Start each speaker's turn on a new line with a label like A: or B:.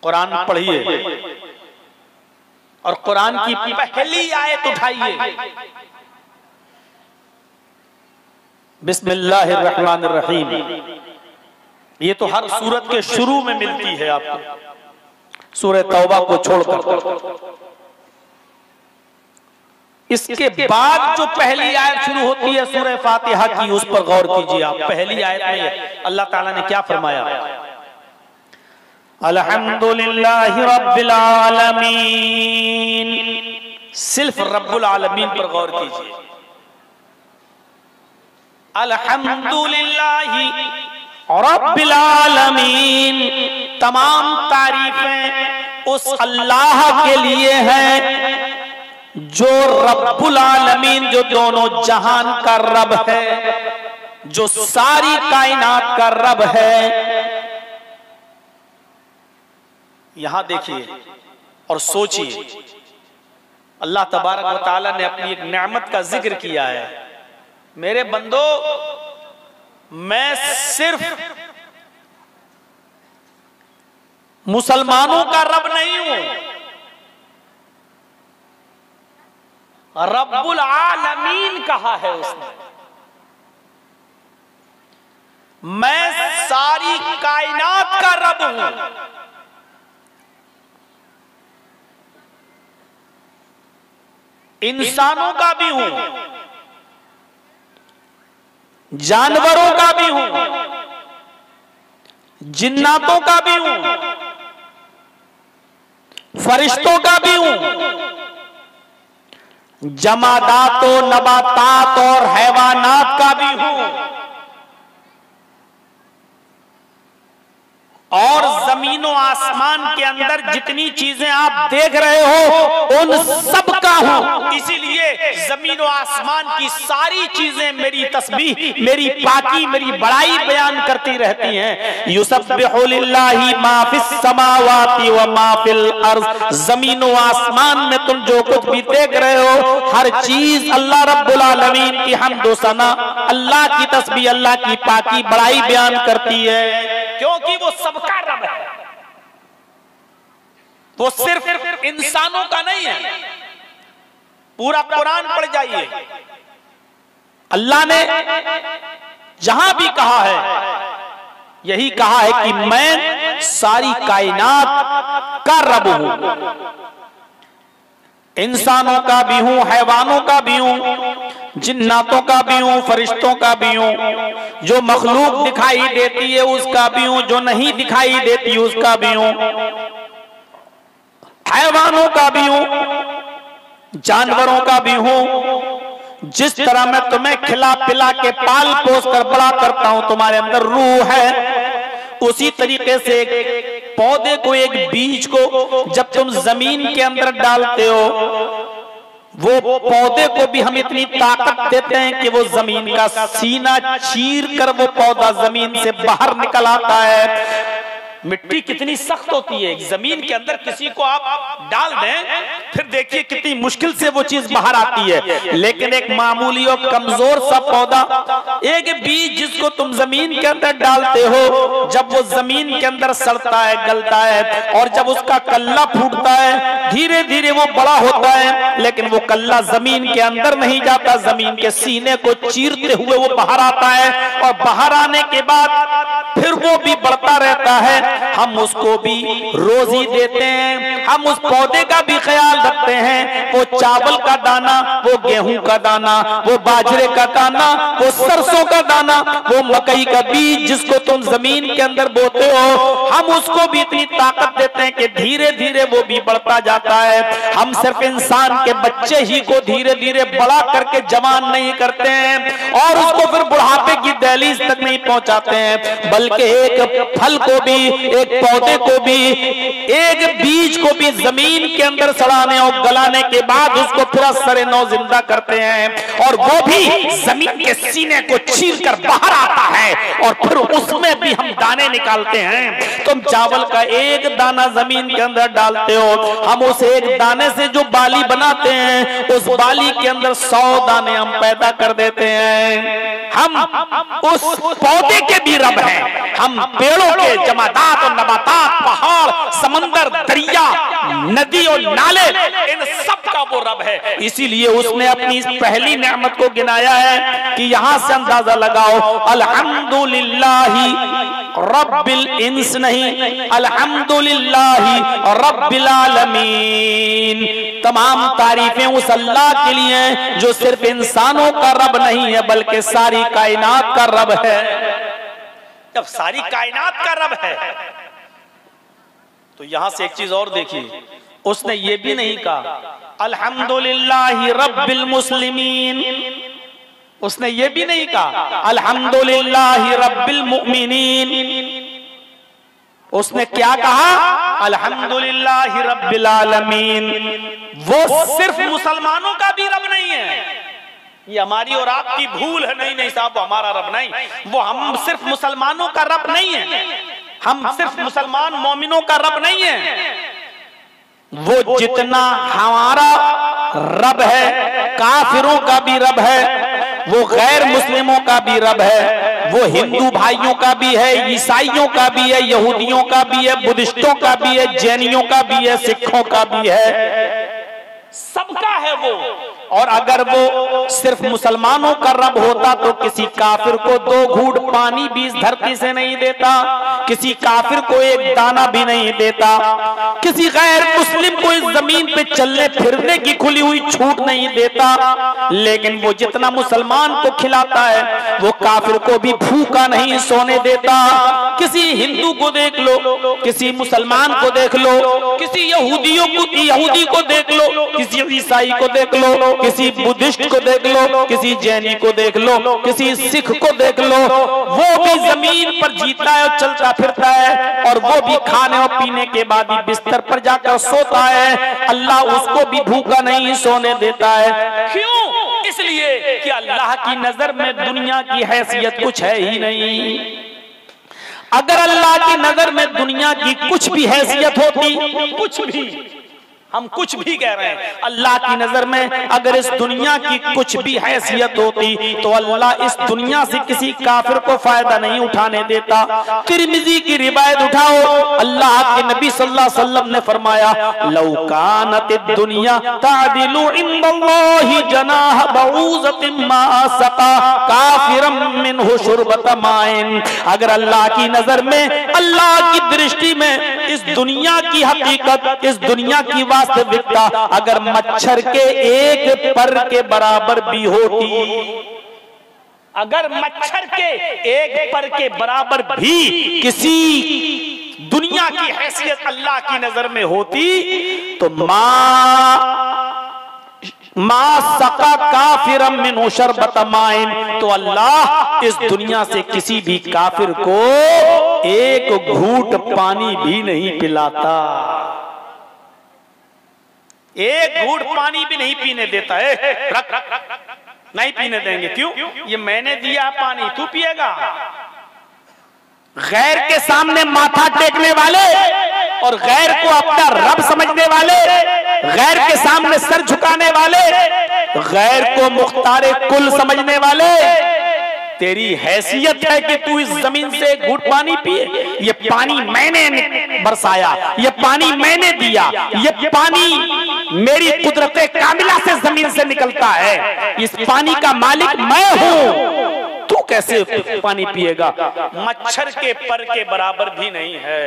A: कुरान पढ़िए और कुरान की पहली आयत उठाइए, बिस्मिल्लाहिर्रहमानिर्रहीम। ये तो हर सूरत के शुरू में मिलती है आपको, सूरह तौबा को छोड़कर। इसके बाद जो पहली आयत शुरू होती है सूरह फातिहा की, उस पर गौर कीजिए आप। पहली आयत में अल्लाह ताला ने क्या फरमाया? अल्हम्दुलिल्लाहि रब्बिल आलमीन। सिर्फ रब्बुल आलमीन पर गौर कीजिए। अल्हम्दुलिल्लाहि रब्बिल आलमीन। तमाम तारीफें उस अल्लाह के लिए हैं जो रब्बुल आलमीन, जो दोनों जहान का रब है, जो सारी कायनात का रब है। यहां देखिए और सोचिए, अल्लाह तबारक व तआला ने अपनी एक नेमत का जिक्र किया है। मेरे बंदो, मैं सिर्फ मुसलमानों का रब नहीं हूं, रब्बुल आलमीन कहा है उसने। मैं सारी कायनात का रब हूं। इंसानों का भी हूं, जानवरों का भी हूं, जिन्नातों का भी हूं, फरिश्तों का भी हूं, जमादातो, नबातात और हैवानात का भी हूं, और जमीनों आसमान के अंदर जितनी चीजें आप देख रहे हो उन सब का हूं। इसीलिए जमीनों आसमान की सारी चीजें मेरी तस्बीह, मेरी पाकी, मेरी बड़ाई बयान करती रहती हैं। युसब्बिहु लिल्लाहि मा फिस समावाति व मा फिल अर्ज़। जमीनों आसमान में तुम जो कुछ भी देख रहे हो, हर चीज अल्लाह रब्बुल आलमीन की हम्द व सना, अल्लाह की तस्बीह, अल्लाह की पाकी, बड़ाई बयान करती है, क्योंकि वो सबका रब है। वो सिर्फ इंसानों का नहीं है। पूरा कुरान पढ़ जाइए, अल्लाह ने जहां भी कहा है यही कहा है कि मैं सारी कायनात का रब हूं। इंसानों का भी हूं, हैवानों का भी हूं, जिन्नातों का भी हूं, फरिश्तों का भी हूं, जो मखलूक दिखाई देती है उसका भी हूं, जो नहीं दिखाई देती उसका भी हूं, हैवानों का भी हूं, जानवरों का भी हूं। जिस तरह मैं तुम्हें खिला पिला के पाल पोस कर बड़ा करता हूं, तुम्हारे अंदर रूह है, उसी तरीके से एक पौधे को, एक बीज को जब तुम जमीन के अंदर डालते हो, वो पौधे को भी हम इतनी ताकत देते हैं कि वो जमीन का सीना चीर कर वो पौधा जमीन से बाहर निकल आता है। मिट्टी कितनी सख्त होती है, जमीन के अंदर किसी को आप डाल दें, फिर देखिए कितनी मुश्किल से वो चीज बाहर आती है। लेकिन एक मामूली और कमजोर सा पौधा, एक बीज जिसको तुम जमीन के अंदर डालते हो, जब वो जमीन के अंदर सड़ता है, गलता है, और जब उसका कल्ला फूटता है, धीरे धीरे वो बड़ा होता है, लेकिन वो कल्ला जमीन के अंदर नहीं जाता, जमीन के सीने को चीरते हुए वो बाहर आता है, और बाहर आने के बाद फिर वो भी बढ़ता रहता है। हम उसको भी रोजी देते हैं, हम उस पौधे का भी ख्याल रखते हैं। वो चावल का दाना, वो गेहूं का दाना, वो बाजरे का दाना, वो सरसों का दाना, वो मकई का बीज जिसको तुम जमीन के अंदर बोते हो, हम उसको भी इतनी ताकत देते हैं कि धीरे धीरे वो भी बढ़ता जाता है। हम सिर्फ इंसान के बच्चे ही को धीरे धीरे बड़ा करके जवान नहीं करते हैं और उसको फिर बुढ़ापे की दहलीज तक नहीं पहुंचाते हैं, बल्कि एक फल को भी, एक पौधे को भी, एक बीज को भी जमीन के अंदर सड़ाने और गलाने के बाद उसको पूरा सरे नौ जिंदा करते हैं, और वो भी जमीन के सीने को चीर कर बाहर आता है, और फिर उसमें भी हम दाने निकालते हैं। तुम चावल का एक दाना जमीन के अंदर डालते हो, हम उस एक दाने से जो बाली बनाते हैं, उस बाली के अंदर 100 दाने हम पैदा कर देते हैं। हम उस पौधे के भी रब हैं, हम पेड़ों के, जमादात और नबातात, पहाड़, समंदर नदी और नाले, इन सब का वो रब है। इसीलिए उसने अपनी इस पहली नेमत को गिनाया है कि यहां से अंदाजा लगाओ, अल्हम्दुलिल्लाहि रब्बिल इंस नहीं, अल्हम्दुलिल्लाहि रब्बिल आलमीन। तमाम तारीफें उस अल्लाह के लिए हैं जो सिर्फ इंसानों का रब नहीं है बल्कि सारी कायनात का रब है। जब सारी कायनात का रब है तो यहां से एक चीज और देखिए, उसने ये भी नहीं कहा अल्हम्दुलिल्लाहि रब्बिल मुस्लिमीन, उसने ये भी नहीं कहा अल्हम्दुलिल्लाहि रब्बिल मुमिनीन। उसने क्या कहा? अल्हम्दुलिल्लाहि रब्बिल आलमीन। वो सिर्फ मुसलमानों का भी रब नहीं है, ये हमारी और आपकी भूल है। नहीं नहीं साहब, वो हमारा रब नहीं, वो हम सिर्फ मुसलमानों का रब नहीं है, हम सिर्फ मुसलमान मोमिनों का रब नहीं है। वो जितना हमारा रब है, काफिरों का भी रब है, वो गैर मुस्लिमों का भी रब है, वो हिंदू भाइयों का भी है, ईसाइयों का भी है, यहूदियों का भी है, बुद्धिस्टों का भी है, जैनियों का भी है, सिखों का भी है, सबका है वो। और अगर वो सिर्फ मुसलमानों का रब होता तो किसी काफिर को 2 घूंट पानी भी इस धरती से नहीं देता, किसी काफिर को एक दाना भी नहीं देता, किसी गैर मुस्लिम को इस जमीन पे चलने फिरने की खुली हुई छूट नहीं देता। लेकिन वो जितना मुसलमान को खिलाता है वो काफिर को भी भूखा नहीं सोने देता। किसी हिंदू को देख लो, किसी मुसलमान को देख लो, किसी यहूदी को देख लो, किसी ईसाई को देख लो, किसी बुद्धिस्ट को देख लो, किसी जैनी को देख लो, किसी सिख को देख लो, वो भी जमीन पर जीता है और चलता फिरता है, और वो भी खाने और पीने के बाद ही बिस्तर पर जाकर सोता है। अल्लाह उसको भी भूखा नहीं सोने देता है। क्यों? इसलिए कि अल्लाह की नजर में दुनिया की हैसियत कुछ है ही नहीं। अगर अल्लाह की नजर में दुनिया की कुछ भी हैसियत होती, कुछ भी, हम कुछ भी कह रहे हैं, अल्लाह की नजर में अगर इस दुनिया की कुछ भी हैसियत होती तो अल्लाह इस दुनिया से किसी काफिर को फायदा नहीं उठाने देता। तिरमिजी की रिवायत उठाओ, अल्लाह के नबी सल्लल्लाहु अलैहि वसल्लम ने फरमाया, लौ कानतिद दुनिया तादिलु इंदल्लाहि जनाह बऊज़तिन मा सका काफिरम मिनहु शुरबत माइन। अगर अल्लाह की नजर में, अल्लाह की दृष्टि में इस दुनिया की हकीकत, इस दुनिया की वास्तविकता अगर मच्छर के एक पर के बराबर भी होती, अगर मच्छर के एक पर के बराबर भी किसी दुनिया की हैसियत अल्लाह की नजर में होती तो मा सका काफिरम मिन शरबत माइन, तो अल्लाह इस दुनिया से किसी भी काफिर को एक घूंट पानी भी नहीं पिलाता, एक घूंट पानी भी नहीं पीने देता है। नहीं पीने देंगे। क्यों? ये मैंने दिया पानी, तू पिएगा। गैर के सामने माथा टेकने वाले और गैर को अपना रब समझने वाले, गैर के सामने सर झुकाने वाले, गैर को मुख्तारे कुल समझने वाले, तेरी हैसियत है कि तू इस जमीन से एक घूंट पानी पिए? ये पानी मैंने बरसाया, ये पानी मैंने दिया, ये पानी मेरी कुदरत कामिला से जमीन से निकलता है, इस पानी का मालिक मैं हूं, तू कैसे पानी पिएगा? मच्छर के पर के बराबर भी नहीं है।